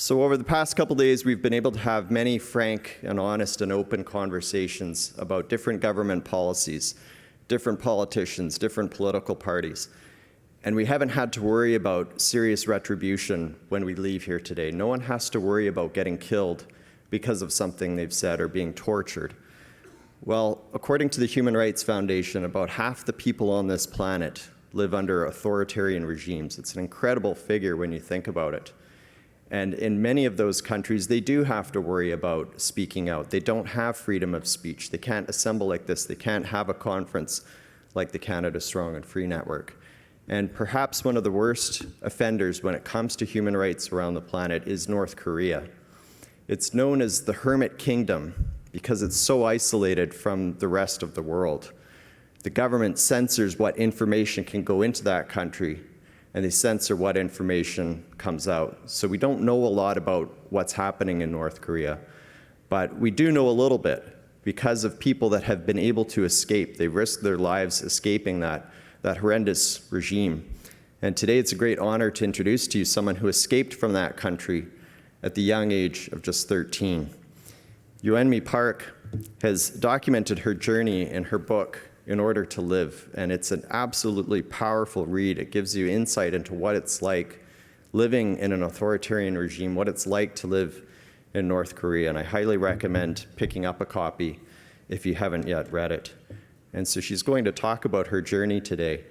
So over the past couple days, we've been able to have many frank and honest and open conversations about different government policies, different politicians, different political parties. And we haven't had to worry about serious retribution when we leave here today. No one has to worry about getting killed because of something they've said or being tortured. Well, according to the Human Rights Foundation, about half the people on this planet live under authoritarian regimes. It's an incredible figure when you think about it. And in many of those countries, they do have to worry about speaking out. They don't have freedom of speech. They can't assemble like this. They can't have a conference like the Canada Strong and Free Network. And perhaps one of the worst offenders when it comes to human rights around the planet is North Korea. It's known as the Hermit Kingdom because it's so isolated from the rest of the world. The government censors what information can go into that country, and they censor what information comes out. So we don't know a lot about what's happening in North Korea, but we do know a little bit because of people that have been able to escape. They risked their lives escaping that horrendous regime. And today it's a great honor to introduce to you someone who escaped from that country at the young age of just 13. Yeonmi Park has documented her journey in her book, In Order to Live, and it's an absolutely powerful read. It gives you insight into what it's like living in an authoritarian regime, what it's like to live in North Korea, and I highly recommend picking up a copy if you haven't yet read it. And so she's going to talk about her journey today.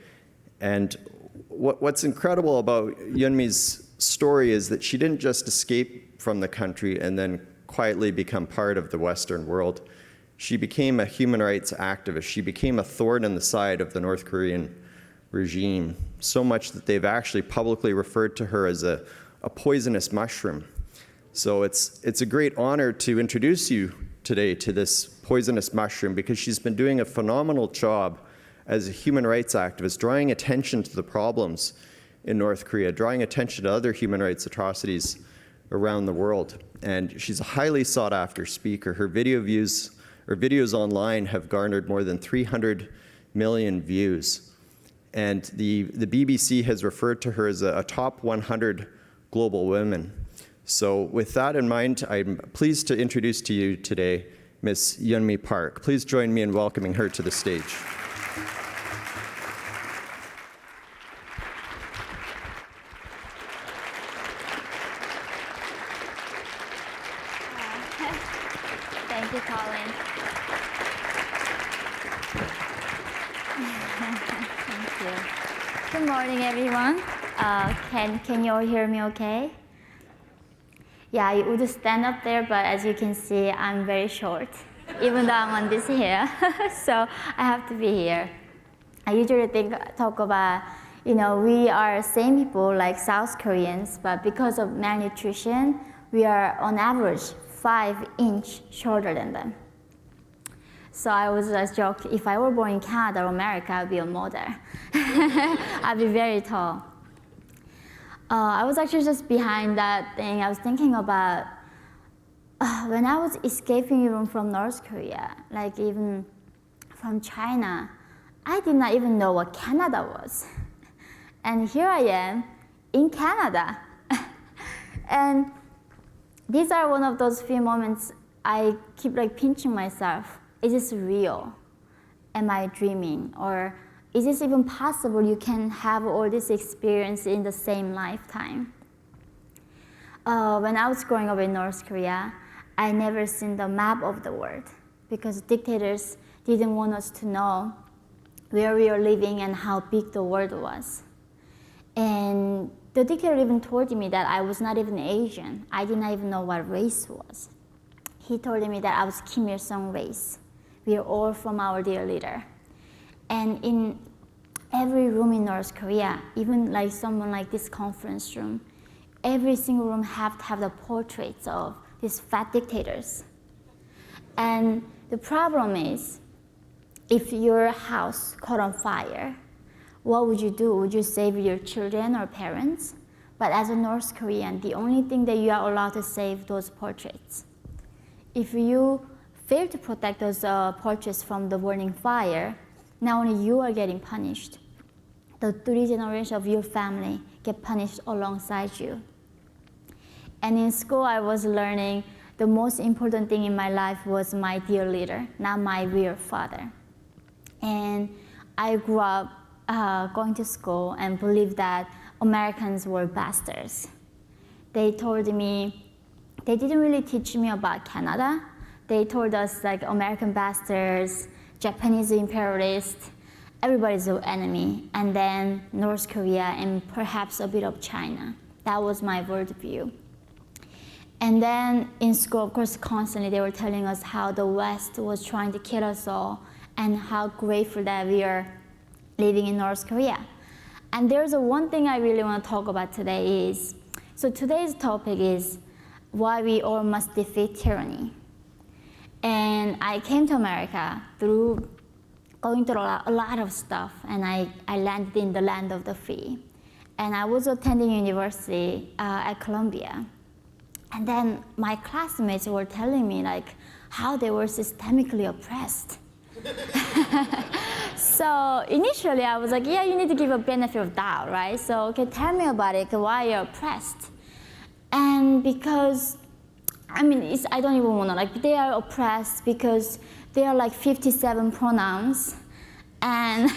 And what's incredible about Yeonmi's story is that she didn't just escape from the country and then quietly become part of the Western world. She became a human rights activist. She became a thorn in the side of the North Korean regime, so much that they've actually publicly referred to her as a poisonous mushroom. So it's a great honor to introduce you today to this poisonous mushroom because she's been doing a phenomenal job as a human rights activist, drawing attention to the problems in North Korea, drawing attention to other human rights atrocities around the world. And she's a highly sought after speaker. Her videos online have garnered more than 300 million views. And the BBC has referred to her as a top 100 global women. So with that in mind, I'm pleased to introduce to you today Ms. Yeonmi Park. Please join me in welcoming her to the stage. Thank you, Colin. Thank you. Good morning, everyone. Can you all hear me okay? Yeah, I would stand up there, but as you can see, I'm very short, even though I'm on this hair. So I have to be here. I usually talk about, we are same people like South Koreans, but because of malnutrition, we are on average 5 inches shorter than them. So I was just joking, if I were born in Canada or America, I'd be a model. I'd be very tall. I was actually just behind that thing. I was thinking about when I was escaping even from North Korea, like even from China, I did not even know what Canada was. And here I am in Canada. And these are one of those few moments I keep pinching myself. Is this real? Am I dreaming? Or is this even possible you can have all this experience in the same lifetime? When I was growing up in North Korea, I never seen the map of the world because dictators didn't want us to know where we were living and how big the world was. And the dictator even told me that I was not even Asian. I did not even know what race was. He told me that I was Kim Il-sung race. We are all from our dear leader. And in every room in North Korea, even like someone like this conference room, every single room have to have the portraits of these fat dictators. And the problem is, if your house caught on fire, what would you do? Would you save your children or parents? But as a North Korean, the only thing that you are allowed to save those portraits. If you fail to protect those portraits from the burning fire, not only you are getting punished, the 3 generations of your family get punished alongside you. And in school, I was learning the most important thing in my life was my dear leader, not my real father. And I grew up going to school and believed that Americans were bastards. They told me, they didn't really teach me about Canada. They told us like American bastards, Japanese imperialists, everybody's an enemy, and then North Korea and perhaps a bit of China. That was my worldview. And then in school, of course, constantly they were telling us how the West was trying to kill us all and how grateful that we are living in North Korea. And there's one thing I really want to talk about today is, so today's topic is why we all must defeat tyranny. And I came to America through going through a lot of stuff, and I landed in the land of the free. And I was attending university at Columbia. And then my classmates were telling me like how they were systemically oppressed. So initially I was like, yeah, you need to give a benefit of doubt, right? So okay, tell me about it, why you're oppressed. And because, I mean, I don't even want to, like, they are oppressed because there are like 57 pronouns. And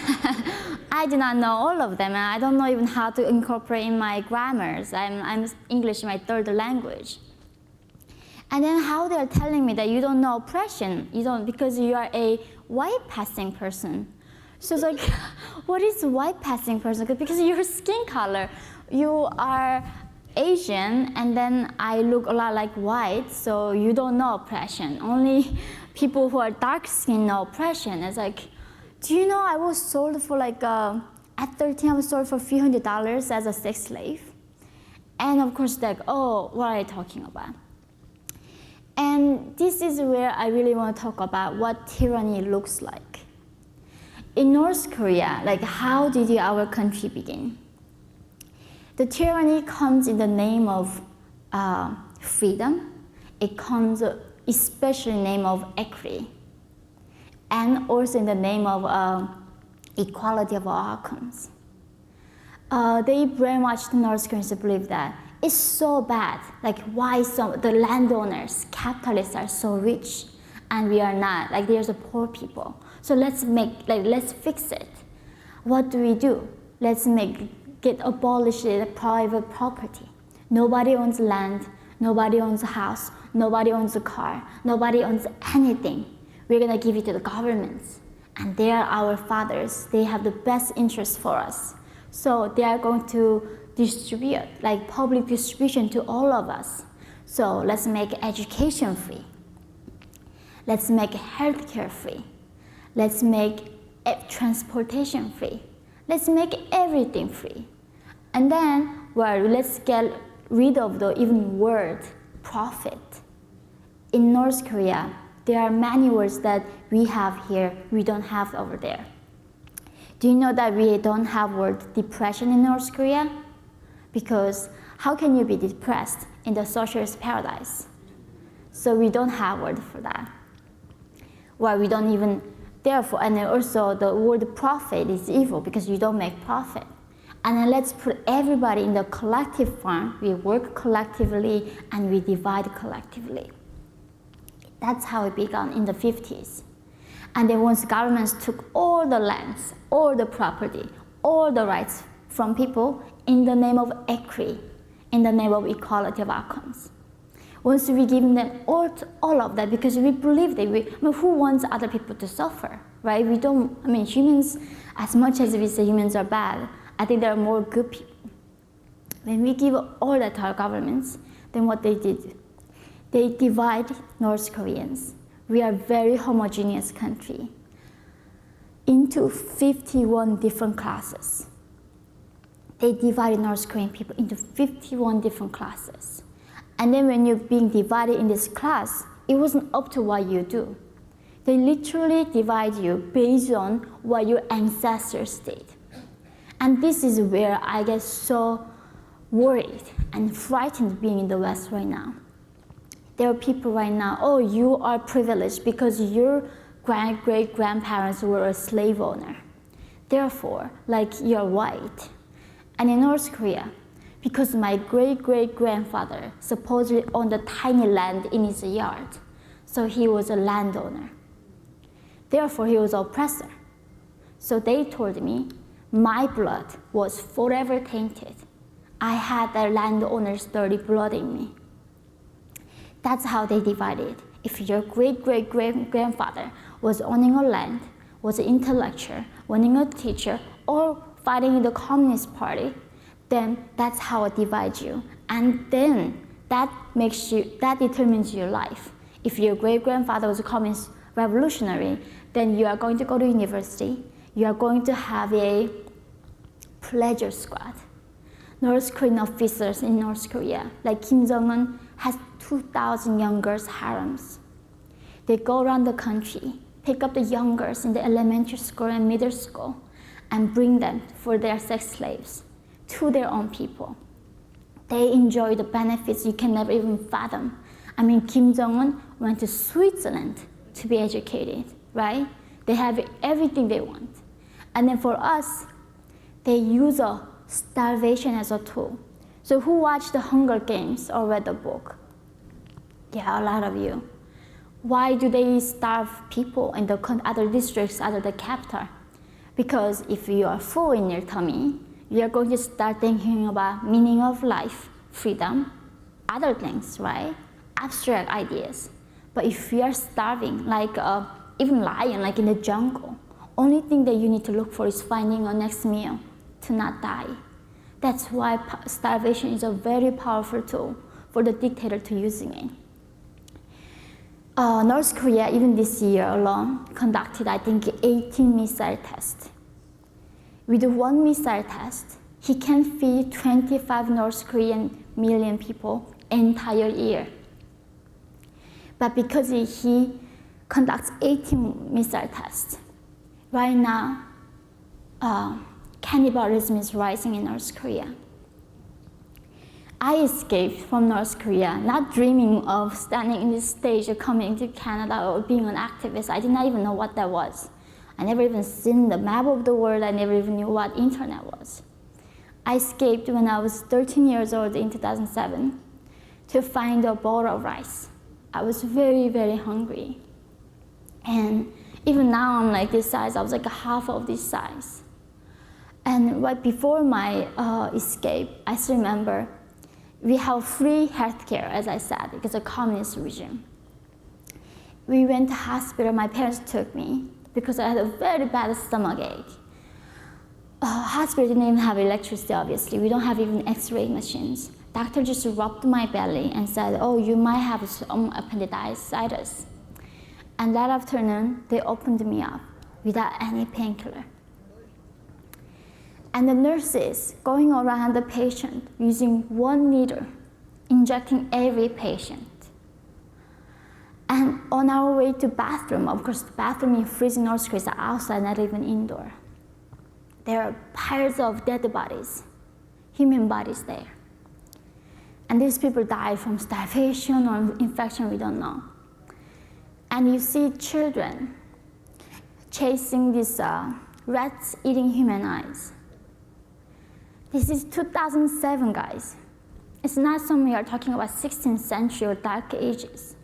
I do not know all of them, and I don't know even how to incorporate in my grammars. I'm English my third language. And then how they're telling me that you don't know oppression, you don't, because you are a white passing person. So it's like, what is white passing person? Because your skin color, you are Asian, and then I look a lot like white, so you don't know oppression. Only people who are dark skinned know oppression. It's like, do you know I was sold for like, at 13 I was sold for $300 as a sex slave? And of course, like, oh, what are you talking about? And this is where I really want to talk about what tyranny looks like. In North Korea, like, how did our country begin? The tyranny comes in the name of freedom. It comes especially in the name of equity, and also in the name of equality of outcomes. They brainwashed the North Koreans to believe that it's so bad. Like, why the landowners, capitalists are so rich and we are not? Like, there's the poor people. So let's fix it. What do? Let's abolish the private property. Nobody owns land, nobody owns a house, nobody owns a car, nobody owns anything. We're gonna give it to the governments. And they are our fathers. They have the best interest for us. So they are going to distribute, like public distribution to all of us. So let's make education free. Let's make healthcare free. Let's make transportation free. Let's make everything free. And then, well, let's get rid of the even word profit. In North Korea, there are many words that we have here, we don't have over there. Do you know that we don't have word depression in North Korea? Because how can you be depressed in the socialist paradise? So we don't have word for that. Well, we don't even, therefore, and then also the word profit is evil because you don't make profit. And then let's put everybody in the collective form. We work collectively and we divide collectively. That's how it began in the 50s. And then once governments took all the lands, all the property, all the rights from people in the name of equity, in the name of equality of outcomes. Once we give them all of that, because we believe that who wants other people to suffer, right? We don't, humans, as much as we say humans are bad, I think there are more good people. When we give all that to our governments, then what they did, they divide North Koreans. We are a very homogeneous country into 51 different classes. They divided North Korean people into 51 different classes. And then when you're being divided in this class, it wasn't up to what you do. They literally divide you based on what your ancestors did. And this is where I get so worried and frightened being in the West right now. There are people right now, oh, you are privileged because your great-grandparents were a slave owner. Therefore, like, you're white. And in North Korea, because my great-great-grandfather supposedly owned a tiny land in his yard. So he was a landowner. Therefore, he was an oppressor. So they told me my blood was forever tainted. I had that landowner's dirty blood in me. That's how they divided. If your great-great-grandfather was owning a land, was an intellectual, winning a teacher, or fighting in the Communist Party, then that's how it divides you. And then that determines your life. If your great-grandfather was a communist revolutionary, then you are going to go to university. You are going to have a pleasure squad. North Korean officers in North Korea, like Kim Jong-un, has 2,000 young girls' harems. They go around the country, pick up the young girls in the elementary school and middle school, and bring them for their sex slaves to their own people. They enjoy the benefits you can never even fathom. I mean, Kim Jong-un went to Switzerland to be educated, right? They have everything they want. And then for us, they use starvation as a tool. So who watched the Hunger Games or read the book? Yeah, a lot of you. Why do they starve people in the other districts, other the capital? Because if you are full in your tummy, you're going to start thinking about meaning of life, freedom, other things, right? Abstract ideas. But if you are starving, like even lion, like in the jungle, only thing that you need to look for is finding a next meal to not die. That's why starvation is a very powerful tool for the dictator to using it. North Korea, even this year alone, conducted, I think, 18 missile tests. With one missile test, he can feed 25 North Korean million people entire year. But because he conducts 18 missile tests, right now, cannibalism is rising in North Korea. I escaped from North Korea, not dreaming of standing in this stage or coming to Canada or being an activist. I did not even know what that was. I never even seen the map of the world. I never even knew what internet was. I escaped when I was 13 years old in 2007 to find a bowl of rice. I was very, very hungry. And even now I'm like this size. I was like half of this size. And right before my escape, I still remember we have free healthcare, as I said, because of communist regime. We went to hospital. My parents took me because I had a very bad stomach ache. Hospital didn't even have electricity, obviously. We don't have even X-ray machines. Doctor just rubbed my belly and said, oh, you might have some appendicitis. And that afternoon, they opened me up without any painkiller. And the nurses going around the patient using 1 needle, injecting every patient. And on our way to bathroom, of course, the bathroom in freezing North Korea is outside, not even indoor. There are piles of dead bodies, human bodies there. And these people died from starvation or infection, we don't know. And you see children chasing these rats eating human eyes. This is 2007, guys. It's not something we are talking about 16th century or dark ages.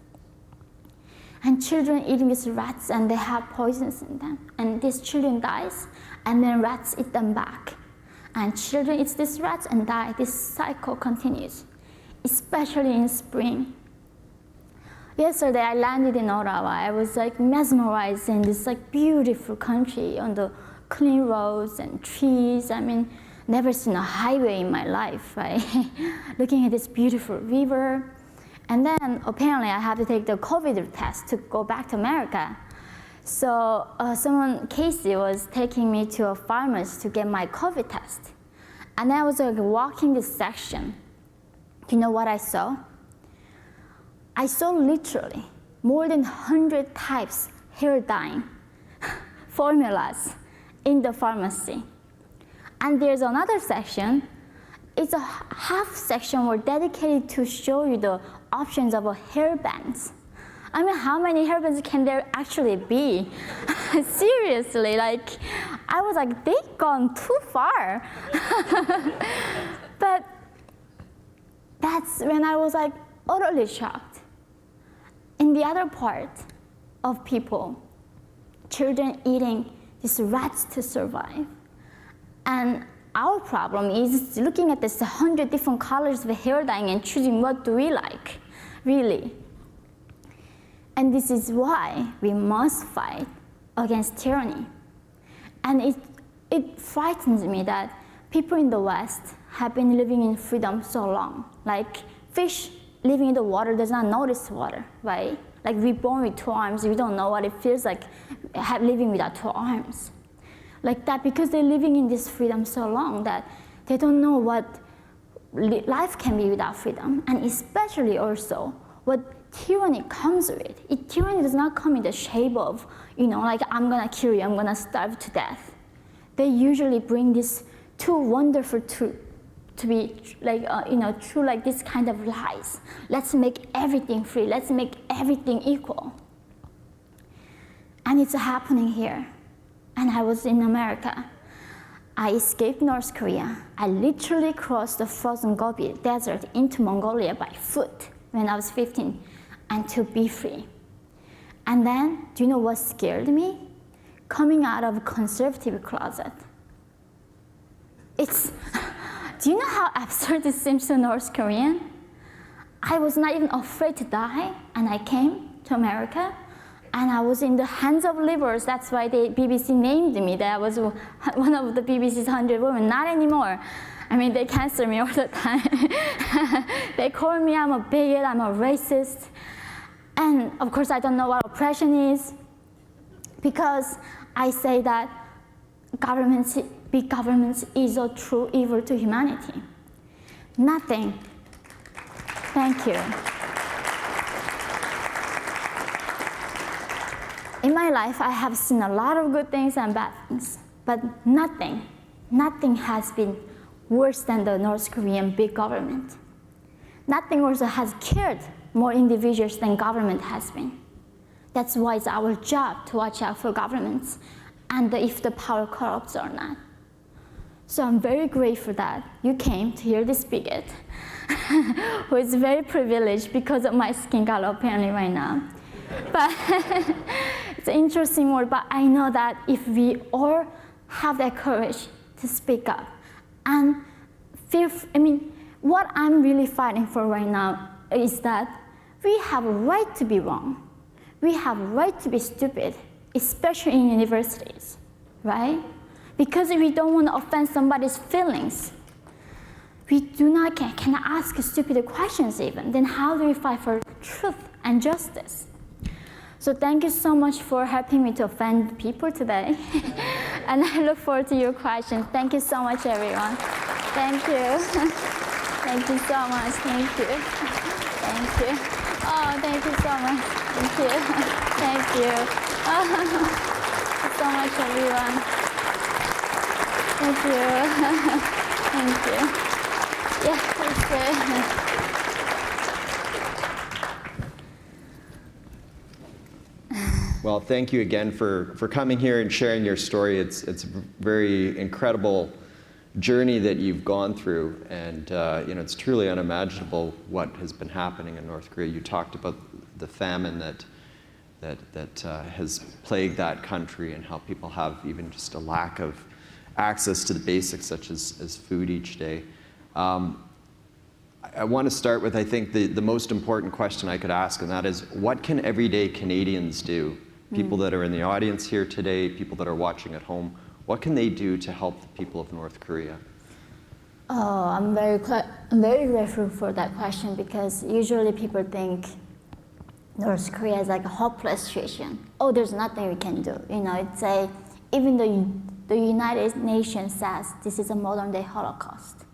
And children eating these rats and they have poisons in them. And these children dies and then rats eat them back. And children eat these rats and die. This cycle continues, especially in spring. Yesterday I landed in Ottawa. I was like mesmerized in this like beautiful country on the clean roads and trees. I mean, never seen a highway in my life, right? Looking at this beautiful river. And then apparently I have to take the COVID test to go back to America. So Casey was taking me to a pharmacy to get my COVID test. And I was like walking this section. You know what I saw? I saw literally more than 100 types hair dyeing formulas in the pharmacy. And there's another section. It's a half section were dedicated to show you the options of hair bands. I mean, how many hair bands can there actually be? Seriously, like, I was like, they've gone too far. But that's when I was like utterly shocked. In the other part of people, children eating these rats to survive. And our problem is looking at this 100 different colors of hair dyeing and choosing what do we like, really. And this is why we must fight against tyranny. And it frightens me that people in the West have been living in freedom so long. Like fish living in the water does not notice water, right? Like we're born with 2 arms, we don't know what it feels like living without 2 arms. Like that, because they're living in this freedom so long that they don't know what life can be without freedom, and especially also what tyranny comes with. Tyranny does not come in the shape of, like I'm gonna kill you, I'm gonna starve to death. They usually bring this too wonderful to be like, true, like this kind of lies. Let's make everything free, let's make everything equal. And it's happening here. And I was in America. I escaped North Korea. I literally crossed the frozen Gobi Desert into Mongolia by foot when I was 15, and to be free. And then, do you know what scared me? Coming out of a conservative closet. Do you know how absurd this seems to North Korean? I was not even afraid to die, and I came to America. And I was in the hands of liberals. That's why the BBC named me. That I was one of the BBC's 100 women. Not anymore. I mean, they cancel me all the time. They call me, I'm a bigot, I'm a racist. And of course, I don't know what oppression is, because I say that big governments is a true evil to humanity. Nothing. Thank you. In my life, I have seen a lot of good things and bad things, but nothing has been worse than the North Korean big government. Nothing also has killed more individuals than government has been. That's why it's our job to watch out for governments and if the power corrupts or not. So I'm very grateful that you came to hear this bigot, who is very privileged because of my skin color apparently right now. But it's an interesting word, but I know that if we all have that courage to speak up and what I'm really fighting for right now is that we have a right to be wrong. We have a right to be stupid, especially in universities, right? Because we don't want to offend somebody's feelings. We cannot ask stupid questions even. Then how do we fight for truth and justice? So thank you so much for helping me to offend people today. And I look forward to your questions. Thank you so much, everyone. Thank you. Thank you so much. Thank you. Thank you. Oh, thank you so much. Thank you. Thank you. Oh, thank you so much, everyone. Thank you. Thank you. Yeah, thank you. Well, thank you again for coming here and sharing your story. It's a very incredible journey that you've gone through, and it's truly unimaginable what has been happening in North Korea. You talked about the famine that has plagued that country, and how people have even just a lack of access to the basics such as food each day. I want to start with, I think, the most important question I could ask, and that is, what can everyday Canadians do? People that are in the audience here today, people that are watching at home, what can they do to help the people of North Korea? Oh, I'm very grateful for that question, because usually people think North Korea is like a hopeless situation. Oh, there's nothing we can do. Even the United Nations says this is a modern day Holocaust.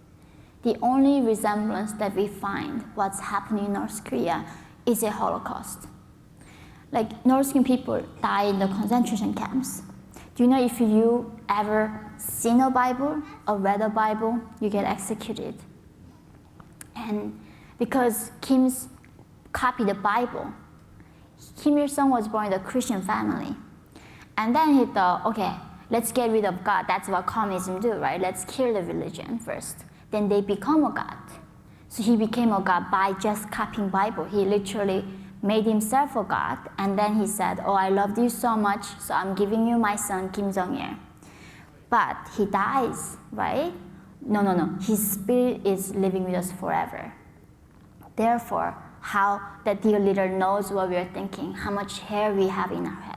The only resemblance that we find what's happening in North Korea is a Holocaust. Like, North Korean people die in the concentration camps. Do you know if you ever seen a Bible or read a Bible, you get executed? And because Kim's copied the Bible, Kim Il-sung was born in a Christian family. And then he thought, okay, let's get rid of God. That's what communism do, right? Let's kill the religion first. Then they become a God. So he became a god by just copying Bible. He literally made himself a god, and then he said, oh, I loved you so much, so I'm giving you my son, Kim Jong-il. But he dies, right? No. His spirit is living with us forever. Therefore, how that dear leader knows what we are thinking, how much hair we have in our head.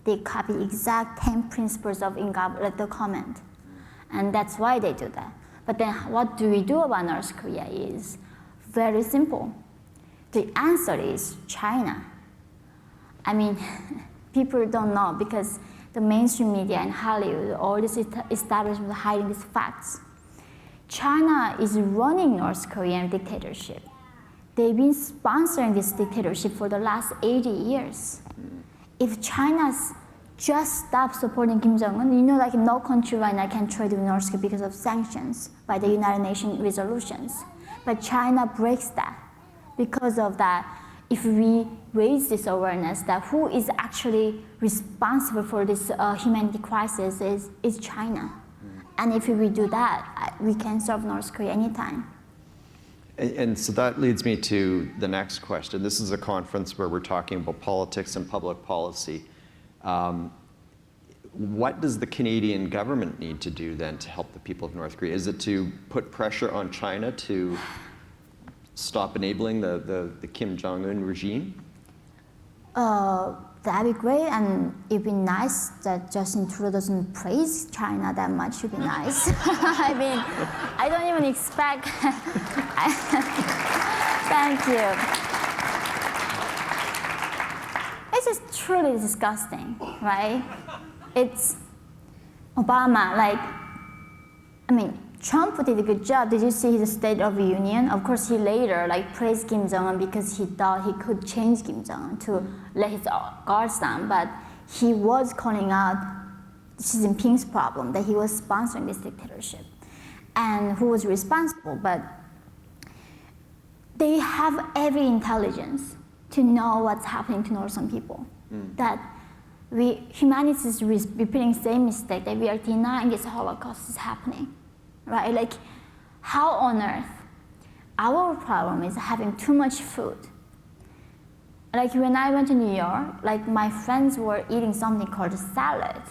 They copy exact 10 principles of the comment. And that's why they do that. But then what do we do about North Korea is very simple. The answer is China. I mean, people don't know because the mainstream media and Hollywood, all this establishment hiding these facts. China is running North Korean dictatorship. They've been sponsoring this dictatorship for the last 80 years. If China's just stopped supporting Kim Jong-un, like no country right now can trade with North Korea because of sanctions by the United Nations resolutions. But China breaks that. Because of that, if we raise this awareness that who is actually responsible for this humanity crisis is China. And if we do that, we can serve North Korea anytime. And so that leads me to the next question. This is a conference where we're talking about politics and public policy. What does the Canadian government need to do then to help the people of North Korea? Is it to put pressure on China to stop enabling the Kim Jong-un regime? That'd be great, and it'd be nice that Justin Trudeau doesn't praise China that much. It'd be nice. I mean, I don't even expect. Thank you. It's just truly disgusting, right? It's Obama, Trump did a good job. Did you see his State of the Union? Of course, he later praised Kim Jong-un because he thought he could change Kim Jong-un to let his guards down. But he was calling out Xi Jinping's problem, that he was sponsoring this dictatorship. And who was responsible? But they have every intelligence to know what's happening to Northern people. That humanity is repeating the same mistake, that we are denying this Holocaust is happening. Right? How on earth? Our problem is having too much food. When I went to New York, my friends were eating something called a salad.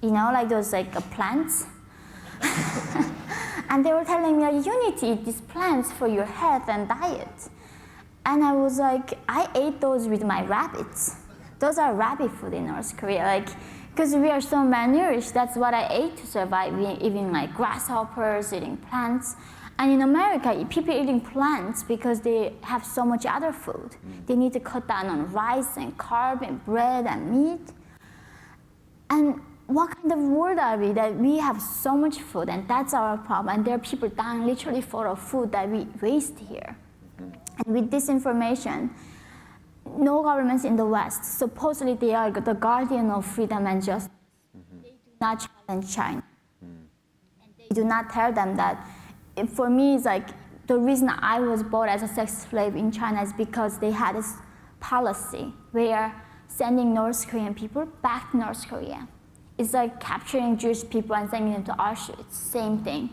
Those plants. And they were telling me, you need to eat these plants for your health and diet. And I was I ate those with my rabbits. Those are rabbit food in North Korea. Because we are so malnourished, that's what I ate to survive, eating grasshoppers, eating plants. And in America, people eating plants because they have so much other food. They need to cut down on rice and carb and bread and meat. And what kind of world are we that we have so much food, and that's our problem, and there are people dying literally for the food that we waste here. And with this information, no governments in the West, supposedly they are the guardian of freedom and justice. They do not challenge China. And they do not tell them that. For me, it's the reason I was bought as a sex slave in China is because they had this policy where sending North Korean people back to North Korea. It's capturing Jewish people and sending them to Auschwitz, same thing.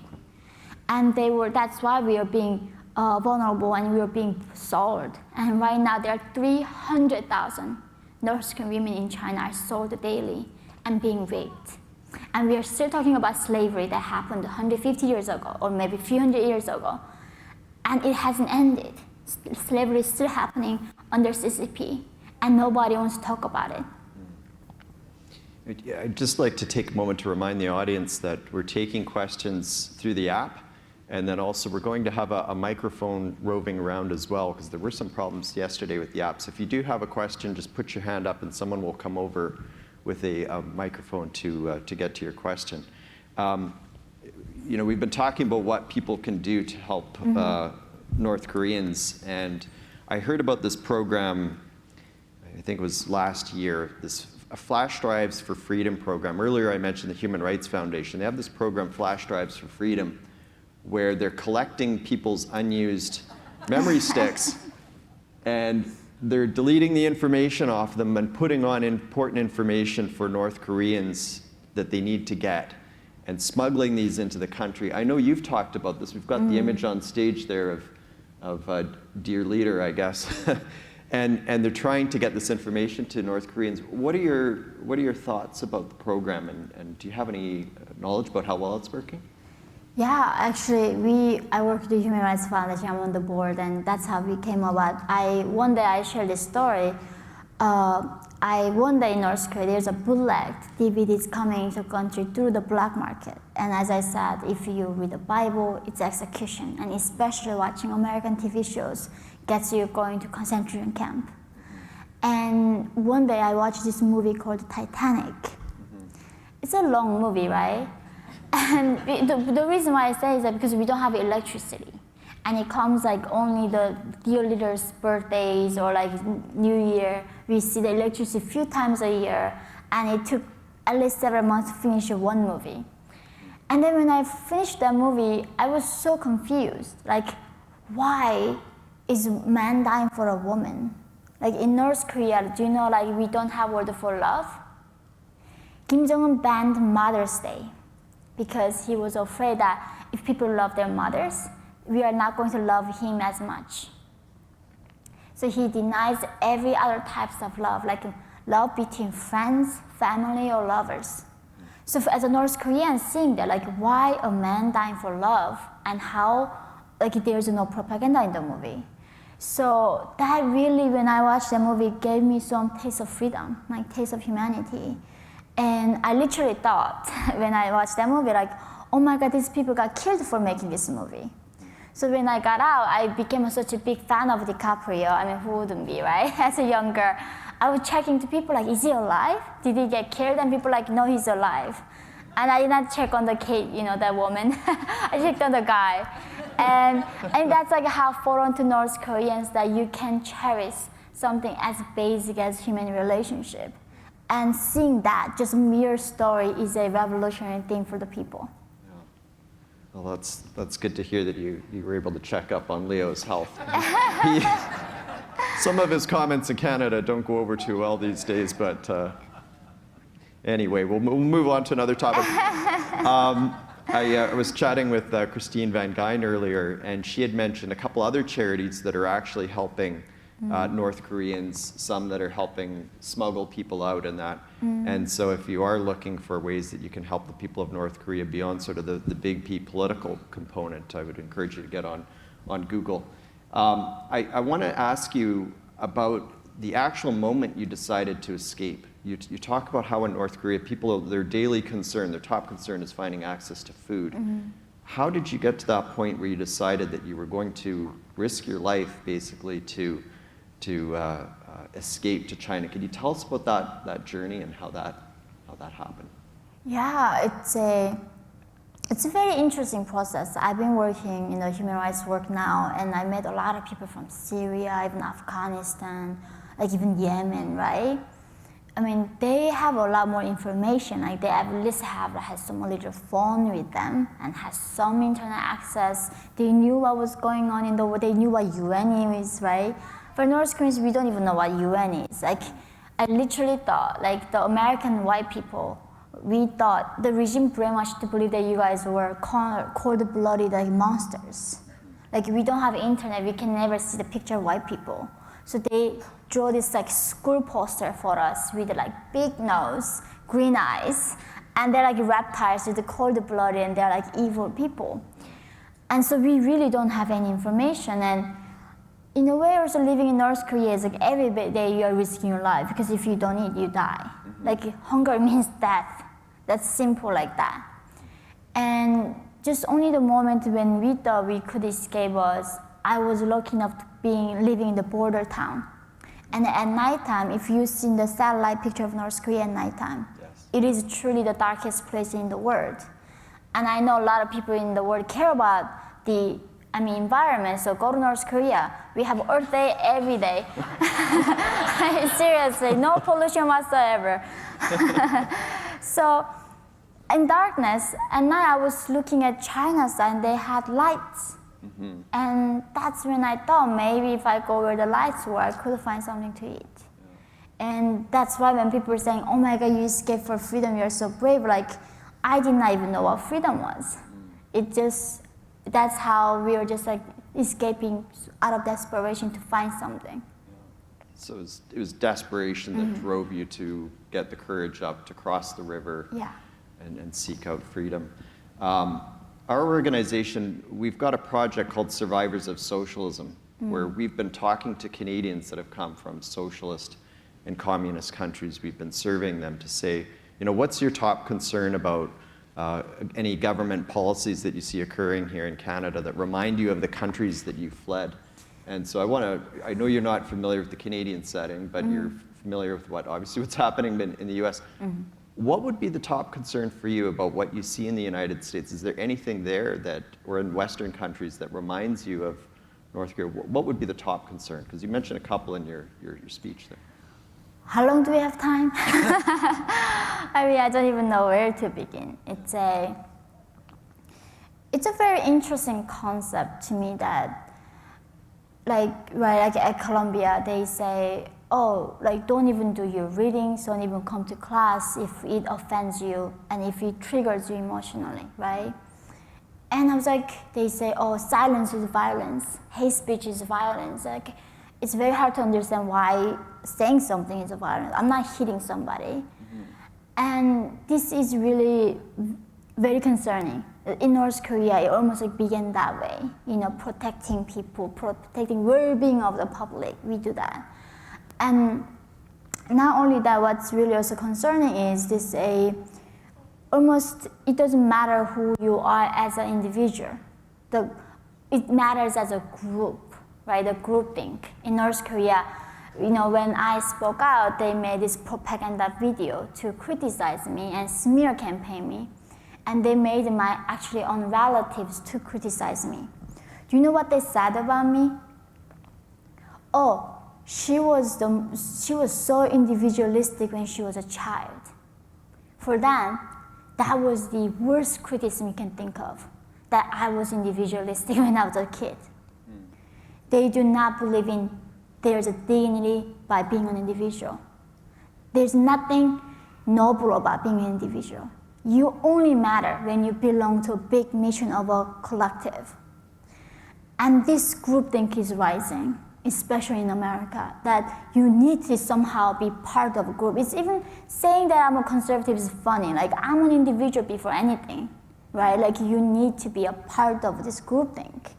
And that's why we are being vulnerable and we are being sold. And right now there are 300,000 North Korean women in China are sold daily and being raped. And we are still talking about slavery that happened 150 years ago or maybe a few hundred years ago. And it hasn't ended. Slavery is still happening under CCP and nobody wants to talk about it. I'd just like to take a moment to remind the audience that we're taking questions through the app. And then also we're going to have a microphone roving around as well, because there were some problems yesterday with the app. So if you do have a question, just put your hand up and someone will come over with a microphone to get to your question. We've been talking about what people can do to help North Koreans. And I heard about this program, I think it was last year, this Flash Drives for Freedom program. Earlier I mentioned the Human Rights Foundation. They have this program, Flash Drives for Freedom, where they're collecting people's unused memory sticks and they're deleting the information off them and putting on important information for North Koreans that they need to get and smuggling these into the country. I know you've talked about this. We've got the image on stage there of dear leader, I guess. and they're trying to get this information to North Koreans. What are your thoughts about the program, and do you have any knowledge about how well it's working? Yeah, actually, I work with the Human Rights Foundation. I'm on the board, and that's how we came about. One day I shared this story. One day in North Korea, there's a bootleg DVDs coming into the country through the black market. And as I said, if you read the Bible, it's execution. And especially watching American TV shows gets you going to concentration camp. And one day I watched this movie called Titanic. It's a long movie, right? And the reason why I say is that because we don't have electricity. And it comes like only the dear leaders' birthdays or like New Year. We see the electricity a few times a year. And it took at least several months to finish one movie. And then when I finished that movie, I was so confused. Like, why is man dying for a woman? Like in North Korea, do you know like we don't have word for love? Kim Jong-un banned Mother's Day because he was afraid that if people love their mothers, we are not going to love him as much. So he denies every other types of love, like love between friends, family, or lovers. So as a North Korean, seeing that, like why a man dying for love and how like there's no propaganda in the movie. So that really, when I watched the movie, gave me some taste of freedom, like taste of humanity. And I literally thought when I watched that movie, like, oh my God, these people got killed for making this movie. So when I got out, I became such a big fan of DiCaprio. I mean, who wouldn't be, right? As a young girl, I was checking to people like, is he alive? Did he get killed? And people like, no, he's alive. And I did not check on the kid, you know, that woman. I checked on the guy. And that's like how foreign to North Koreans that you can cherish something as basic as human relationship. And seeing that, just mere story, is a revolutionary thing for the people. Well, that's good to hear that you were able to check up on Leo's health. Some of his comments in Canada don't go over too well these days, but anyway, we'll move on to another topic. I was chatting with Christine Van Geyn earlier, and she had mentioned a couple other charities that are actually helping North Koreans, some that are helping smuggle people out and that. And so if you are looking for ways that you can help the people of North Korea beyond sort of the big P political component, I would encourage you to get on Google. I want to ask you about the actual moment you decided to escape. You talk about how in North Korea, people, their daily concern, their top concern is finding access to food. How did you get to that point where you decided that you were going to risk your life basically to escape to China? Could you tell us about that journey and how that happened? Yeah, it's a very interesting process. I've been working in the human rights work now, and I met a lot of people from Syria, even Afghanistan, like even Yemen, right? I mean, they have a lot more information. Like they at least has some little phone with them and has some internet access. They knew what was going on in the world. They knew what UN is, right? For North Koreans, we don't even know what UN is. Like, I literally thought, like the American white people, we thought the regime brainwashed to believe that you guys were cold-blooded like monsters. Like we don't have internet, we can never see the picture of white people. So they draw this like school poster for us with like big nose, green eyes, and they're like reptiles with the cold-blooded, and they're like evil people. And so we really don't have any information. And in a way, also living in North Korea is like every day you are risking your life, because if you don't eat, you die. Like hunger means death. That's simple like that. And just only the moment when we thought we could escape was, I was lucky enough to living in the border town. And at nighttime, if you've seen the satellite picture of North Korea at nighttime, yes, it is truly the darkest place in the world. And I know a lot of people in the world care about the environment, so go to North Korea. We have Earth Day every day. Seriously, no pollution whatsoever. So, in darkness, at night I was looking at China's side and they had lights. And that's when I thought maybe if I go where the lights were, I could find something to eat. And that's why when people are saying, oh my God, you escaped for freedom, you're so brave, like, I did not even know what freedom was. That's how we were just like escaping out of desperation to find something. So it was desperation that drove you to get the courage up to cross the river and seek out freedom. Our organization, we've got a project called Survivors of Socialism, where we've been talking to Canadians that have come from socialist and communist countries. We've been surveying them to say, what's your top concern about any government policies that you see occurring here in Canada that remind you of the countries that you fled? And so I know you're not familiar with the Canadian setting, but you're familiar with obviously what's happening in the US. What would be the top concern for you about what you see in the United States? Is there anything there or in Western countries that reminds you of North Korea? What would be the top concern? Because you mentioned a couple in your speech there. How long do we have time? I don't even know where to begin. It's a very interesting concept to me that, like at Columbia, they say, don't even do your readings, don't even come to class if it offends you and if it triggers you emotionally, right? And I was like, they say, silence is violence, hate speech is violence. Like, it's very hard to understand why saying something is violence. I'm not hitting somebody. And this is really very concerning. In North Korea, it almost began that way, protecting people, protecting well-being of the public. We do that. And not only that, what's really also concerning is it doesn't matter who you are as an individual. It matters as a group, right? The groupthink. In North Korea, when I spoke out, they made this propaganda video to criticize me and smear campaign me. And they made my actually own relatives to criticize me. Do you know what they said about me? She was so individualistic when she was a child. For them, that was the worst criticism you can think of, that I was individualistic when I was a kid. They do not believe there's a dignity by being an individual. There's nothing noble about being an individual. You only matter when you belong to a big mission of a collective. And this groupthink is rising, especially in America, that you need to somehow be part of a group. It's even saying that I'm a conservative is funny. Like, I'm an individual before anything, right? Like, you need to be a part of this groupthink.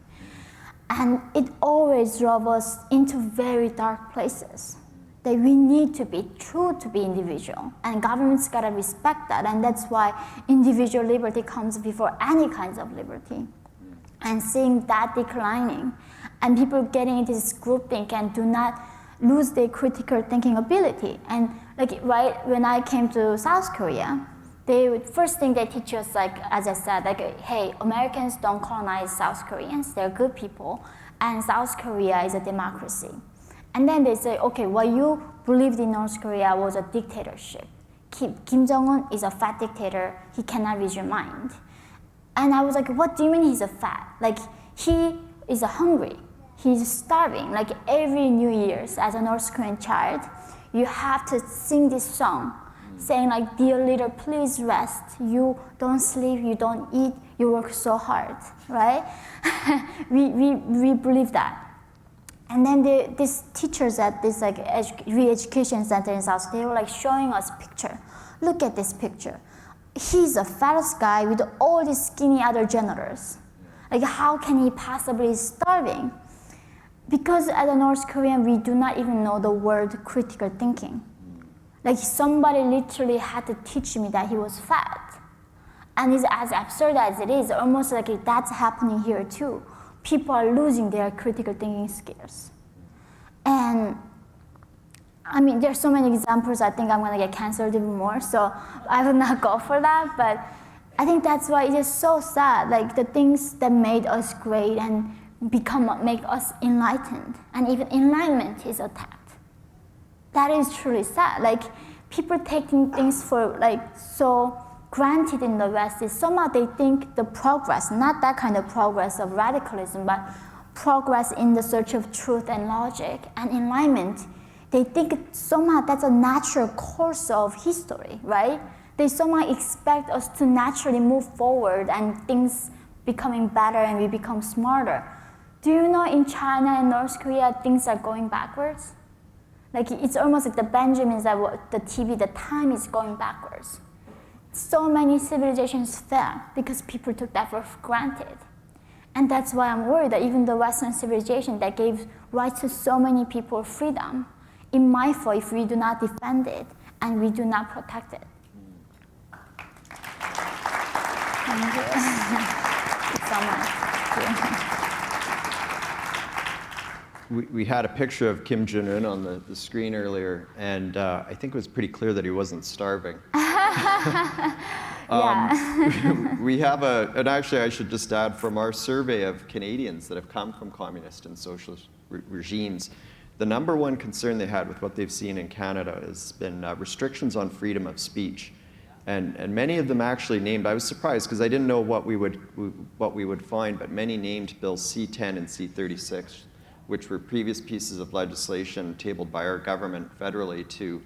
And it always drove us into very dark places. That we need to be true to be individual, and government's gotta respect that, and that's why individual liberty comes before any kinds of liberty. And seeing that declining, and people getting into this groupthink and do not lose their critical thinking ability. And when I came to South Korea, first thing they teach us, as I said, hey, Americans don't colonize South Koreans, they're good people, and South Korea is a democracy. And then they say, okay, what you believed in North Korea was a dictatorship. Kim Jong-un is a fat dictator, he cannot read your mind. And I was like, what do you mean he's a fat? He is hungry, he's starving. Every New Year's, as a North Korean child, you have to sing this song, saying dear leader, please rest. You don't sleep, you don't eat, you work so hard, right? we believe that. And then these teachers at this re-education center in South, they were showing us picture. Look at this picture. He's a fattest guy with all these skinny other genitals. How can he possibly be starving? Because as a North Korean, we do not even know the word critical thinking. Somebody literally had to teach me that he was fat. And it's as absurd as it is, almost that's happening here too. People are losing their critical thinking skills. And there's so many examples. I think I'm going to get canceled even more, so I will not go for that. But I think that's why it is so sad. The things that made us great and make us enlightened, and even enlightenment is attacked. That is truly sad. People taking things for so granted in the West is somehow they think the progress, not that kind of progress of radicalism, but progress in the search of truth and logic and enlightenment, they think somehow that's a natural course of history, right? They somehow expect us to naturally move forward and things becoming better and we become smarter. Do you know in China and North Korea, things are going backwards? Like it's almost like the Benjamins that the TV, the time is going backwards. So many civilizations fell because people took that for granted. And that's why I'm worried that even the Western civilization that gave rights to so many people freedom, it might fall if we do not defend it and we do not protect it. Thank you. Thank you so much. We had a picture of Kim Jong-un on the screen earlier, and I think it was pretty clear that he wasn't starving. We have and actually I should just add, from our survey of Canadians that have come from communist and socialist regimes, the number one concern they had with what they've seen in Canada has been restrictions on freedom of speech. And many of them actually named, I was surprised because I didn't know what we would find, but many named Bills C-10 and C-36, which were previous pieces of legislation tabled by our government federally to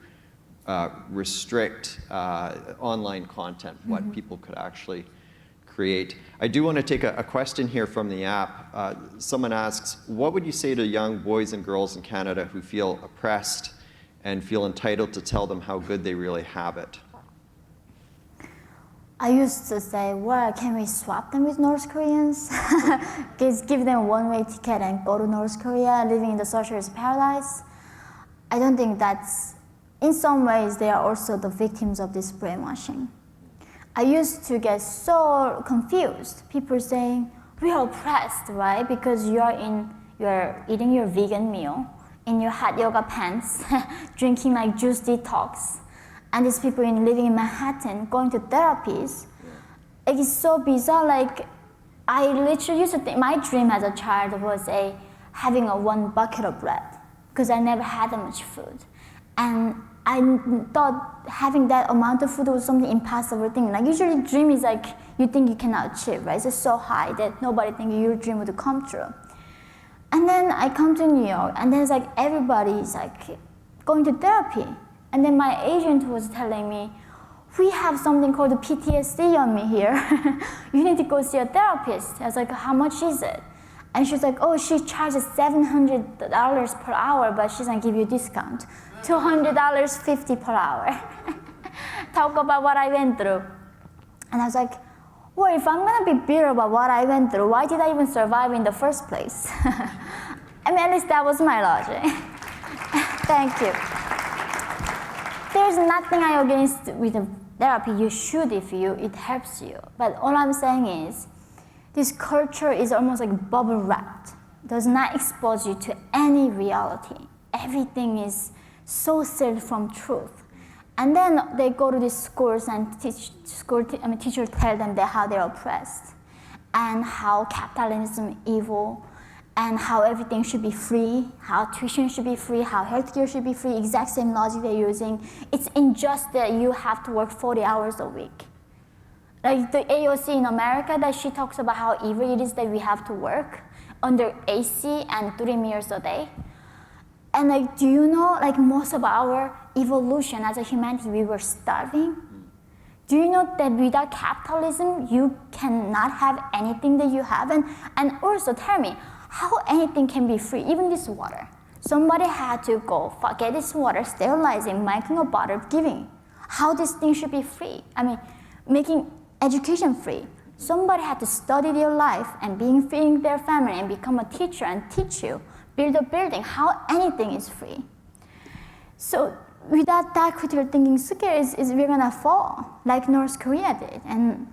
restrict online content, what people could actually create. I do want to take a question here from the app. Someone asks, what would you say to young boys and girls in Canada who feel oppressed and feel entitled to tell them how good they really have it? I used to say, well, can we swap them with North Koreans? Give them a one-way ticket and go to North Korea, living in the socialist paradise. I don't think that's, in some ways, they are also the victims of this brainwashing. I used to get so confused. People saying, we are oppressed, right? Because you're eating your vegan meal in your hot yoga pants, drinking like juice detox. And these people living in Manhattan, going to therapies, it is so bizarre. Like, I literally used to think my dream as a child was having one bucket of bread, because I never had that much food. And I thought having that amount of food was something impossible thing. Like, usually dream is like, you think you cannot achieve, right? It's so high that nobody thinks your dream would come true. And then I come to New York, and then it's like everybody is like going to therapy. And then my agent was telling me, we have something called PTSD, Yeonmi, here. You need to go see a therapist. I was like, how much is it? And she's like, oh, she charges $700 per hour, but she doesn't give you a discount. $200.50 per hour. Talk about what I went through. And I was like, well, if I'm gonna be bitter about what I went through, why did I even survive in the first place? I mean, at least that was my logic. Thank you. There's nothing I against with the therapy. You should if it helps you. But all I'm saying is, this culture is almost like bubble wrapped. Does not expose you to any reality. Everything is so sealed from truth. And then they go to these schools and teachers tell them how they're oppressed, and how capitalism is evil, and how everything should be free, how tuition should be free, how healthcare should be free, exact same logic they're using. It's unjust that you have to work 40 hours a week. Like the AOC in America, that she talks about how evil it is that we have to work under AC and 3 meals a day. And like, do you know, like most of our evolution as a humanity, we were starving? Do you know that without capitalism, you cannot have anything that you have? And also tell me, how anything can be free, even this water. Somebody had to go get this water, sterilizing, making a bottle, giving. How this thing should be free? I mean, making education free. Somebody had to study their life and feeding their family and become a teacher and teach you, build a building. How anything is free? So without that critical thinking skill, we're gonna fall like North Korea did. And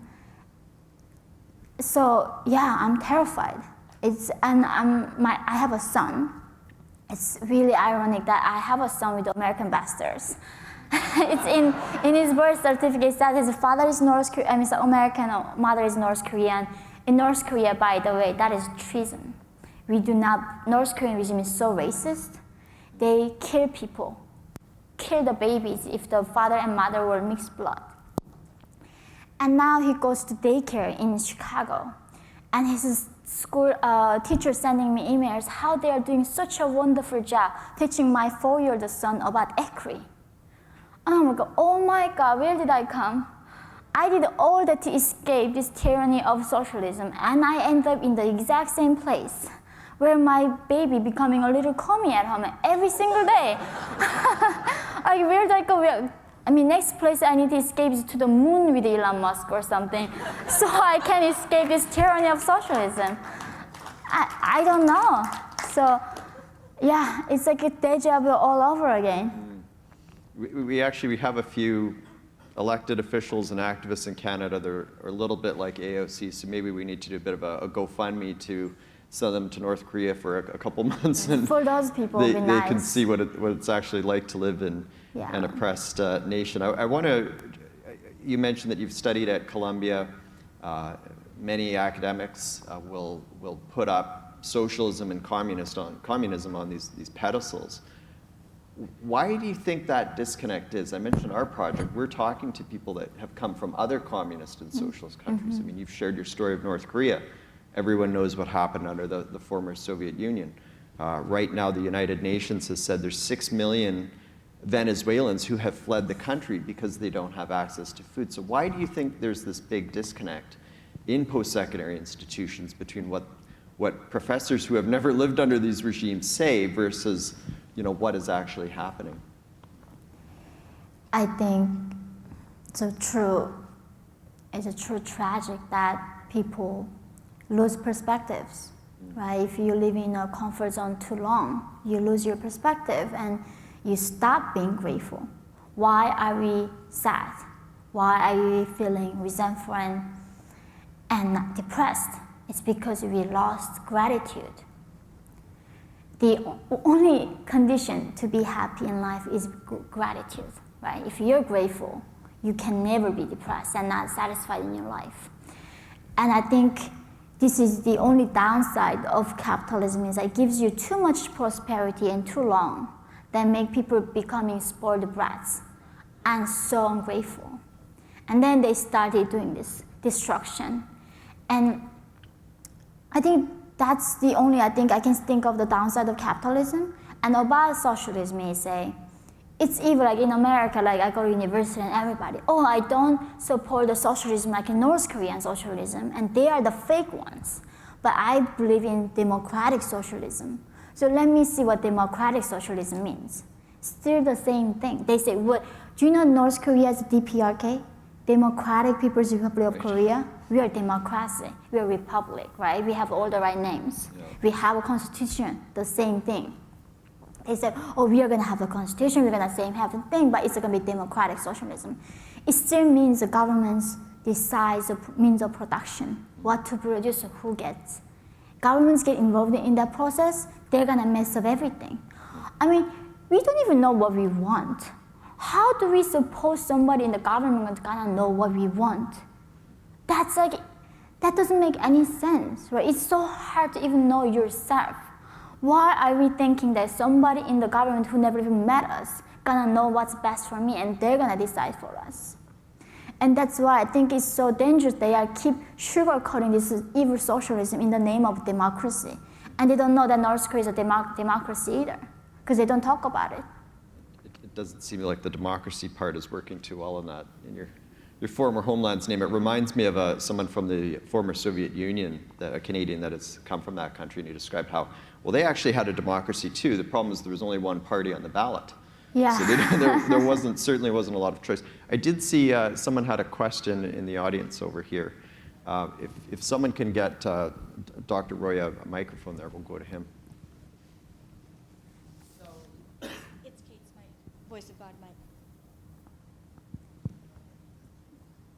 so yeah, I'm terrified. I have a son. It's really ironic that I have a son with American bastards. It's in his birth certificate that his father is American, mother is North Korean. In North Korea, by the way, that is treason. North Korean regime is so racist. They kill people, kill the babies if the father and mother were mixed blood. And now he goes to daycare in Chicago, and his school teacher sending me emails how they are doing such a wonderful job teaching my 4-year-old son about equity. And I'm like, oh my God, where did I come? I did all that to escape this tyranny of socialism, and I end up in the exact same place where my baby becoming a little commie at home every single day. Next place I need to escape is to the moon with Elon Musk or something, so I can escape this tyranny of socialism. I don't know. So, yeah, it's like a deja vu all over again. We have a few elected officials and activists in Canada that are a little bit like AOC, so maybe we need to do a bit of a GoFundMe to send them to North Korea for a couple months, and for those people, they nice. can see what it's actually like to live in an oppressed nation. I want to. You mentioned that you've studied at Columbia. Many academics will put up socialism and communism on these pedestals. Why do you think that disconnect is? I mentioned our project. We're talking to people that have come from other communist and socialist countries. I mean, you've shared your story of North Korea. Everyone knows what happened under the former Soviet Union. Right now, the United Nations has said there's 6 million Venezuelans who have fled the country because they don't have access to food. So why do you think there's this big disconnect in post-secondary institutions between what professors who have never lived under these regimes say versus what is actually happening? I think it's a true tragic that people lose perspectives, right? If you live in a comfort zone too long, you lose your perspective and you stop being grateful. Why are we sad? Why are we feeling resentful and depressed? It's because we lost gratitude. The only condition to be happy in life is gratitude, right? If you're grateful, you can never be depressed and not satisfied in your life. And I think this is the only downside of capitalism, is it gives you too much prosperity and too long, that make people becoming spoiled brats and so ungrateful. And then they started doing this destruction. And I think that's the only, I can think of the downside of capitalism. And about socialism is it's even like in America, like I go to university and everybody, I don't support the socialism like in North Korean socialism, and they are the fake ones. But I believe in democratic socialism. So let me see what democratic socialism means. Still the same thing. They say, do you know North Korea's DPRK? Democratic People's Republic of Korea? We are democracy, we are republic, right? We have all the right names. Yeah. We have a constitution, the same thing. They said, we are gonna have a constitution, we're gonna have a thing, but it's gonna be democratic socialism. It still means the government decides the means of production, what to produce, who gets. Governments get involved in that process, they're gonna mess up everything. I mean, we don't even know what we want. How do we suppose somebody in the government is gonna know what we want? That doesn't make any sense, right? It's so hard to even know yourself. Why are we thinking that somebody in the government who never even met us gonna know what's best for me and they're gonna decide for us? And that's why I think it's so dangerous they keep sugarcoating this evil socialism in the name of democracy. And they don't know that North Korea is a democracy either, because they don't talk about it. It doesn't seem like the democracy part is working too well in that, in your former homeland's name. It reminds me of someone from the former Soviet Union, a Canadian that has come from that country, and he described how, well, they actually had a democracy too. The problem is there was only one party on the ballot. Yeah. So there certainly wasn't a lot of choice. I did see someone had a question in the audience over here. If someone can get Dr. Roy a microphone there, we'll go to him. It's Kate's mic, Voice of God mic.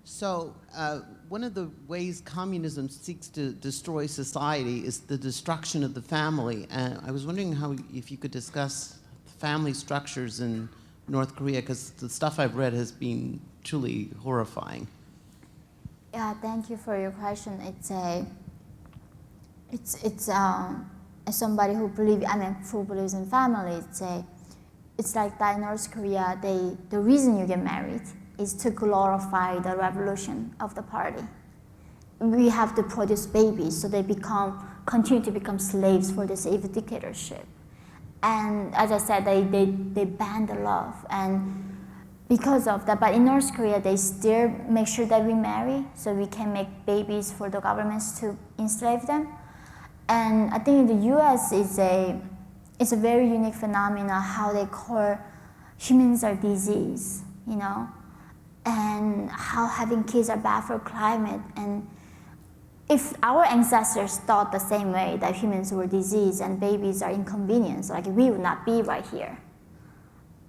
So one of the ways communism seeks to destroy society is the destruction of the family. And I was wondering if you could discuss family structures in North Korea, because the stuff I've read has been truly horrifying. Yeah, thank you for your question. As somebody who believes in family, it's like that in North Korea. The reason you get married is to glorify the revolution of the party. We have to produce babies, so they continue to become slaves for this evil dictatorship. And as I said, they ban the love, and because of that. But in North Korea, they still make sure that we marry, so we can make babies for the governments to enslave them. And I think the US is a very unique phenomenon how they call humans are disease, you know, and how having kids are bad for climate. And if our ancestors thought the same way that humans were disease and babies are inconvenience, like we would not be right here.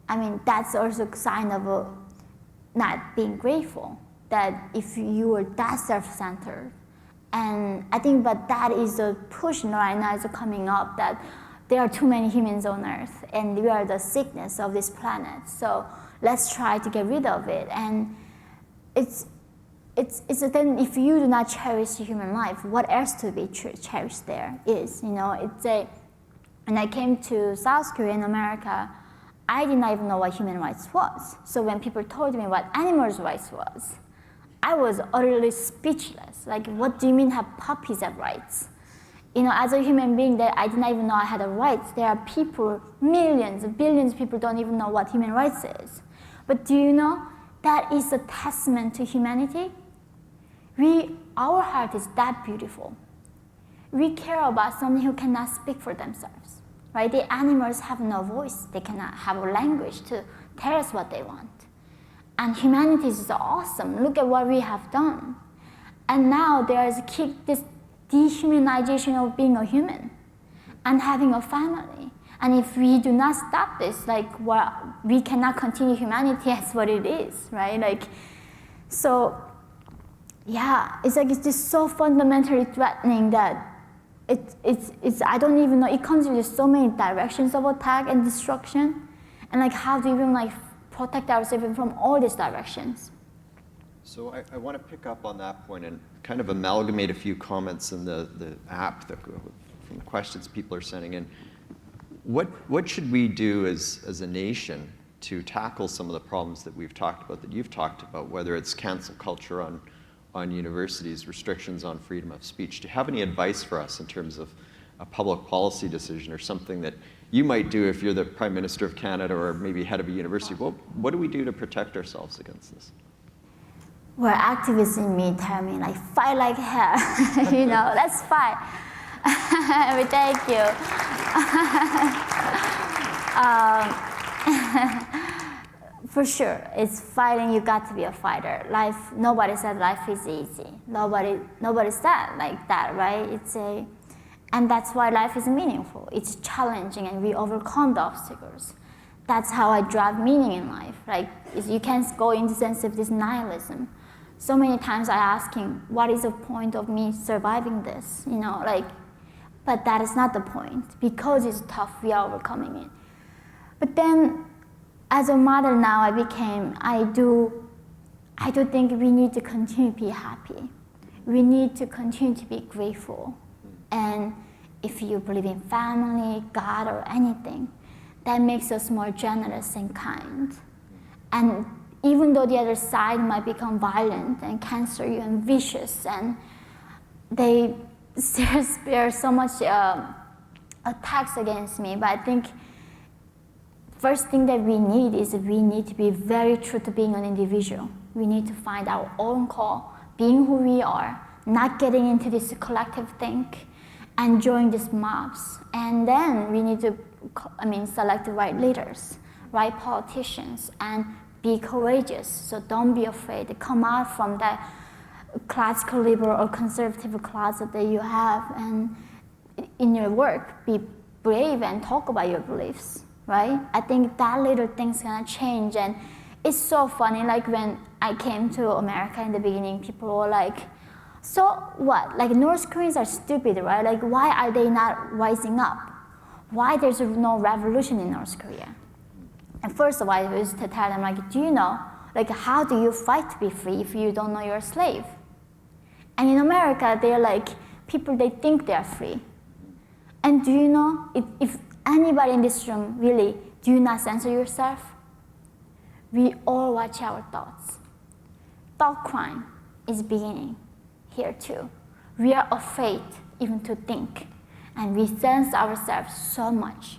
I mean, that's also a sign of not being grateful, that if you were that self-centered. And I think, but that is a push right now is coming up that there are too many humans on Earth and we are the sickness of this planet. So let's try to get rid of it. And it's then if you do not cherish human life, what else to be cherished there is, you know, when I came to South Korea in America, I did not even know what human rights was. So when people told me what animals' rights was, I was utterly speechless. Like, what do you mean have puppies have rights? You know, as a human being, that I didn't even know I had a rights. There are people, millions, billions of people don't even know what human rights is. But do you know that is a testament to humanity? Our heart is that beautiful. We care about someone who cannot speak for themselves, right? The animals have no voice. They cannot have a language to tell us what they want. And humanity is awesome. Look at what we have done. And now there is this dehumanization of being a human and having a family. And if we do not stop this, like, well, we cannot continue humanity as what it is, right? Like, so, yeah, it's just so fundamentally threatening that I don't even know, it comes with so many directions of attack and destruction. And like, how do you even like protect ourselves from all these directions? So I want to pick up on that point and kind of amalgamate a few comments in the app from questions people are sending in. What should we do as a nation to tackle some of the problems that we've talked about, that you've talked about, whether it's cancel culture on universities, restrictions on freedom of speech? Do you have any advice for us in terms of a public policy decision or something that you might do if you're the Prime Minister of Canada or maybe head of a university? What do we do to protect ourselves against this? Well, activists in me tell me, like, fight like hell. You know, let's fight. We thank you. For sure, it's fighting. You got to be a fighter. Life. Nobody said life is easy. Nobody said like that, right? And that's why life is meaningful. It's challenging, and we overcome the obstacles. That's how I drive meaning in life. Like, you can't go into the sense of this nihilism. So many times I ask him, what is the point of me surviving this? You know, like, but that is not the point. Because it's tough, we are overcoming it. But then, as a mother now, I do think we need to continue to be happy. We need to continue to be grateful. And if you believe in family, God, or anything, that makes us more generous and kind. And even though the other side might become violent and cancel you and vicious, and they spare so much attacks against me, but I think first thing that we need is we need to be very true to being an individual. We need to find our own call, being who we are, not getting into this collective think, and join these mobs. And then we need to, select the right leaders, right politicians, and be courageous. So don't be afraid to come out from that classical liberal or conservative closet that you have, and in your work, be brave and talk about your beliefs, right? I think that little thing's gonna change. And it's so funny, like when I came to America in the beginning, people were like, so what? Like, North Koreans are stupid, right? Like, why are they not rising up? Why there's no revolution in North Korea? And first of all, I used to tell them, like, do you know, like, how do you fight to be free if you don't know you're a slave? And in America, they're like, people, they think they're free. And do you know, if anybody in this room really, do you not censor yourself? We all watch our thoughts. Thought crime is beginning here too. We are afraid even to think, and we censor ourselves so much.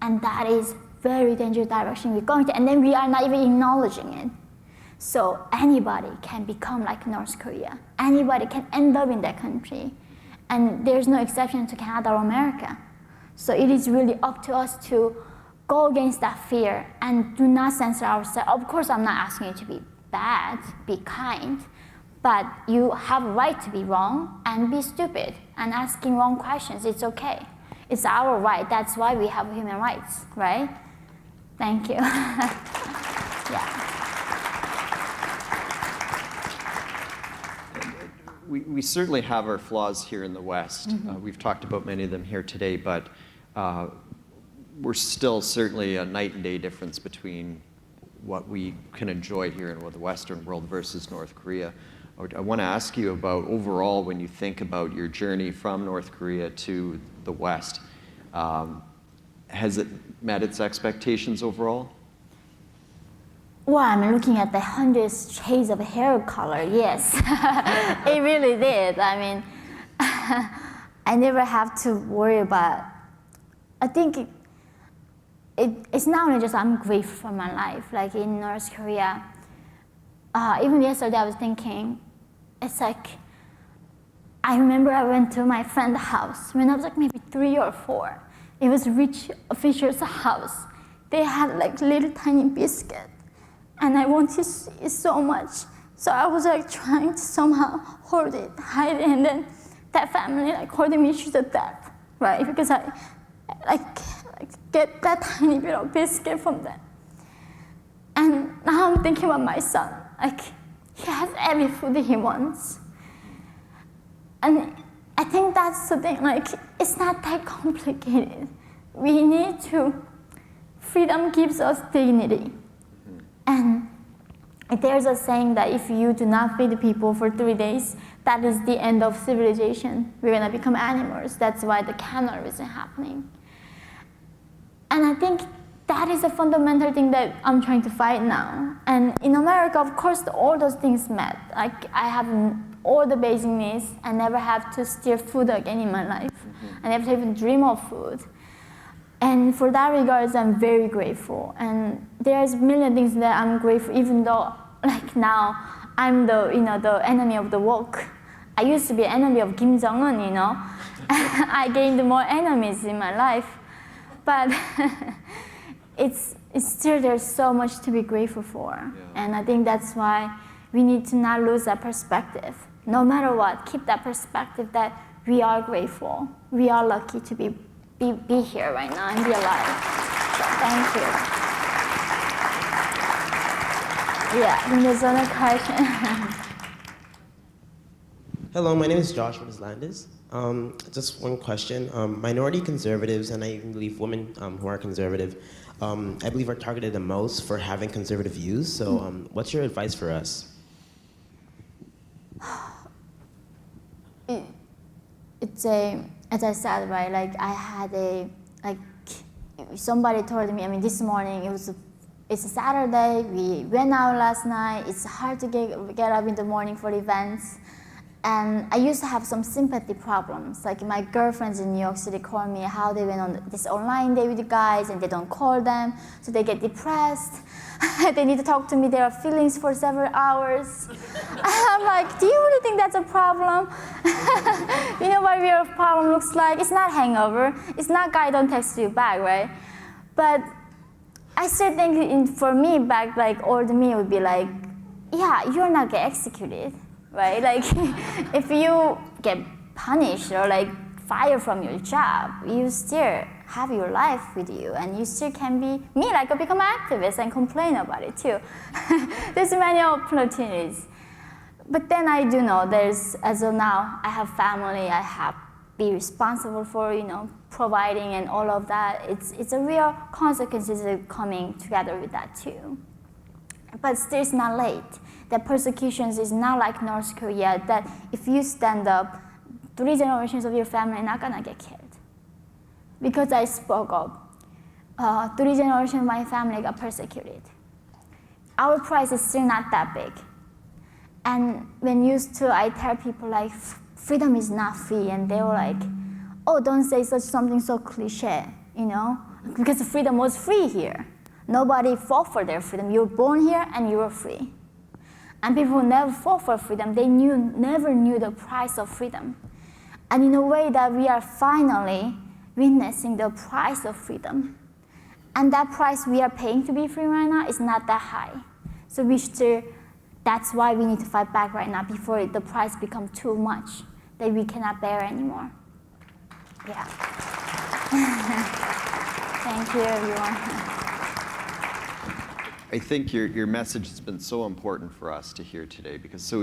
And that is very dangerous direction we're going to, and then we are not even acknowledging it. So anybody can become like North Korea. Anybody can end up in that country. And there's no exception to Canada or America. So it is really up to us to go against that fear and do not censor ourselves. Of course, I'm not asking you to be bad, be kind, but you have a right to be wrong and be stupid and asking wrong questions. It's okay. It's our right. That's why we have human rights, right? Thank you. Yeah. We certainly have our flaws here in the West. We've talked about many of them here today, but we're still certainly a night and day difference between what we can enjoy here in the Western world versus North Korea. I want to ask you about overall, when you think about your journey from North Korea to the West, has it met its expectations overall? Well, I'm looking at the 100 shades of hair color, yes. It really did. I mean, I never have to worry about, I think it's not only just I'm grateful for my life, like in North Korea. Even yesterday I was thinking, it's like, I remember I went to my friend's house when I was like maybe 3 or 4. It was a rich official's house. They had like little tiny biscuit. And I wanted it so much. So I was like trying to somehow hold it, hide it, and then that family like holding me to the death, right? Because I get that tiny bit of biscuit from them. And now I'm thinking about my son. Like, he has every food he wants. And I think that's the thing, like, it's not that complicated. We need to, freedom gives us dignity. And there's a saying that if you do not feed people for 3 days, that is the end of civilization. We're gonna become animals. That's why the cannibalism is happening. And I think that is a fundamental thing that I'm trying to fight now. And in America, of course, all those things met. Like, I have all the basic needs. I never have to steal food again in my life. I never even dream of food. And for that regards, I'm very grateful. And there's a million things that I'm grateful, even though, like now, I'm the enemy of the woke. I used to be enemy of Kim Jong-un, I gained more enemies in my life. But it's still, there's so much to be grateful for. Yeah. And I think that's why we need to not lose that perspective. No matter what, keep that perspective that we are grateful. We are lucky to be here right now and be alive. So thank you. Yeah, and there's another question. Hello, my name is Josh Landis. Just one question. Minority conservatives, and I even believe women who are conservative, I believe are targeted the most for having conservative views. So what's your advice for us? As I said, right, like I had somebody told me, this morning, it's a Saturday, we went out last night, it's hard to get up in the morning for events. And I used to have some sympathy problems. Like my girlfriends in New York City call me how they went on this online date with the guys and they don't call them, so they get depressed. They need to talk to me, their feelings for several hours. I'm like, do you really think that's a problem? You know what real problem looks like? It's not hangover. It's not guy don't text you back, right? But I still think for me back, like old me would be like, yeah, you're not get executed. Right? Like, if you get punished or like fired from your job, you still have your life with you, and you still can be me, like become an activist and complain about it too. There's many opportunities, but then I do know there's, as of now, I have family, I have be responsible for providing and all of that. It's a real consequences coming together with that too. But still, it's not late. That persecutions is not like North Korea, that if you stand up, 3 generations of your family are not gonna get killed. Because I spoke up, 3 generations of my family got persecuted. Our price is still not that big. And when I tell people like, freedom is not free, and they were like, oh, don't say something so cliche, because freedom was free here. Nobody fought for their freedom. You were born here and you were free. And people who never fought for freedom, they never knew the price of freedom. And in a way that we are finally witnessing the price of freedom. And that price we are paying to be free right now is not that high. So that's why we need to fight back right now before the price becomes too much that we cannot bear anymore. Yeah. Thank you, everyone. I think your message has been so important for us to hear today because so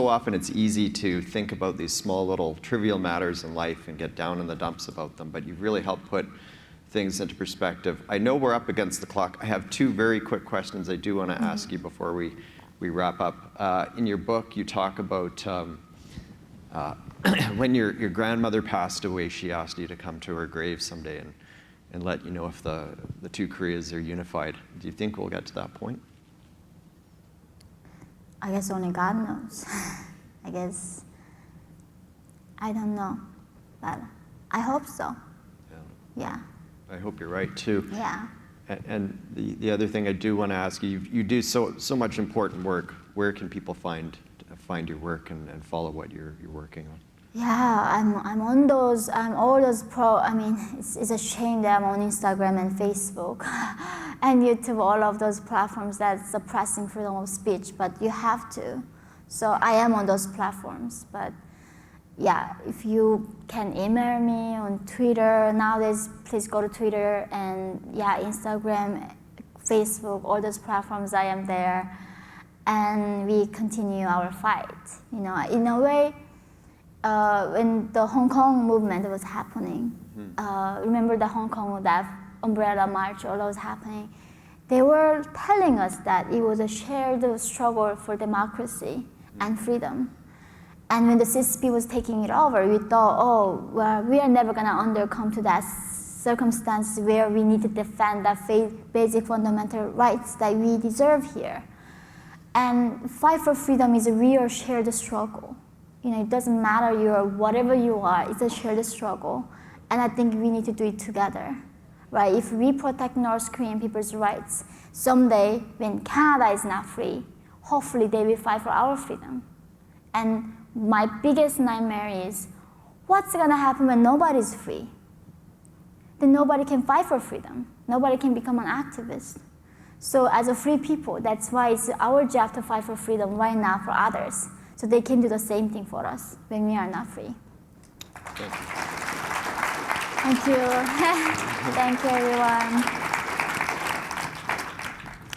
often it's easy to think about these small little trivial matters in life and get down in the dumps about them, but you've really helped put things into perspective. I know we're up against the clock. I have two very quick questions I do want to ask you before we wrap up. In your book, you talk about when your grandmother passed away, she asked you to come to her grave someday and let you know if the two Koreas are unified. Do you think we'll get to that point? I guess only God knows. I don't know, but I hope so. Yeah. I hope you're right too. Yeah. And the other thing I do want to ask you, you do so much important work. Where can people find your work and follow what you're working on? Yeah, I'm on those. All those it's a shame that I'm on Instagram and Facebook and YouTube, all of those platforms that's suppressing freedom of speech. But you have to. So I am on those platforms. But yeah, if you can email me on Twitter nowadays, please go to Twitter and Instagram, Facebook, all those platforms. I am there, and we continue our fight. In a way. When the Hong Kong movement was happening, remember the Hong Kong, that umbrella march, all that was happening, they were telling us that it was a shared struggle for democracy and freedom. And when the CSP was taking it over, we thought, we are never going to come to that circumstance where we need to defend that basic fundamental rights that we deserve here. And fight for freedom is a real shared struggle. It doesn't matter whatever you are, it's a shared struggle. And I think we need to do it together, right? If we protect North Korean people's rights, someday when Canada is not free, hopefully they will fight for our freedom. And my biggest nightmare is, what's gonna happen when nobody's free? Then nobody can fight for freedom. Nobody can become an activist. So as a free people, that's why it's our job to fight for freedom right now for others. So they can do the same thing for us when we are not free. Thank you. Thank you, everyone.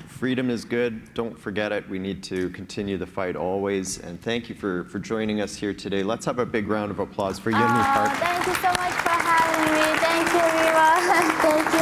Freedom is good. Don't forget it. We need to continue the fight always. And thank you for joining us here today. Let's have a big round of applause for Yeonmi Park. Thank you so much for having me. Thank you, everyone. Thank you.